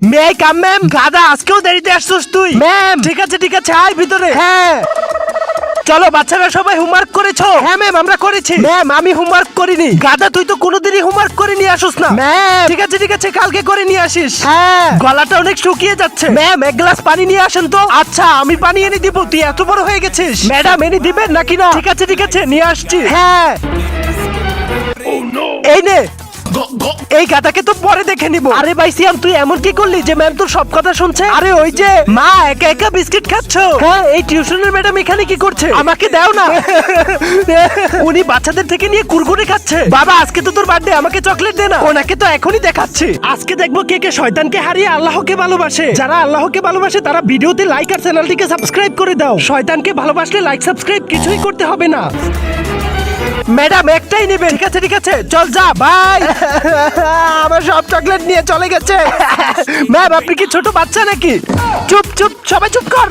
May I come ma'am? গাদা, আজকেও দেরিতে আসছিস তুই? ম্যাম ঠিক আছে আয় ভিতরে। হ্যাঁ চলো, বাচ্চারা সবাই হোমওয়ার্ক করেছো? হ্যাঁ ম্যাম, আমরা করেছি। ম্যাম আমি হোমওয়ার্ক করিনি। গাদা, তুই তো কোনোদিনই হোমওয়ার্ক করে নিয়ে আসিস না। ম্যাম ঠিক আছে কালকে করে নিয়ে আসিস। হ্যাঁ গলাটা অনেক শুকিয়ে যাচ্ছে। ম্যাম এক গ্লাস পানি নিয়ে আসেন তো। আচ্ছা আমি পানি এনে দিব, তুই এত বড় হয়ে গেছিস। ম্যাডাম এনে দিবেন নাকি না? ঠিক আছে নিয়ে আসছি। হ্যাঁ এই নে, এই গাদাকে তো পরে দেখে নিব। আরে ভাই সিয়াম, তুই এমন কি করলি যে ম্যাম তোর সব কথা শুনছে? আরে ওই যে মা একা একা বিস্কিট খাচ্ছো। হ্যাঁ এই টিউশনের ম্যাডাম এখানে কি করছে? আমাকে দাও না। উনি বাচ্চাদের থেকে নিয়ে কুরকুরে খাচ্ছে। বাবা আজকে তো তোর বার্থডে, আমাকে চকলেট দে না। ওনাকে তো এখনই দেখাচ্ছি। আজকে দেখবো কে কে শয়তানকে হারিয়ে আল্লাহকে ভালোবাসে। যারা আল্লাহকে ভালোবাসে তারা ভিডিওতে লাইক আর চ্যানেলটিকে সাবস্ক্রাইব করে দাও। শয়তানকে ভালোবাসলে লাইক সাবস্ক্রাইব কিছুই করতে হবে না। ম্যাডাম একটাই নেবে? ঠিক আছে চল যা, বাই। আমার সব চকলেট নিয়ে চলে গেছে। ম্যাম আপনি কি ছোট বাচ্চা নাকি? চুপ সবাই চুপ কর।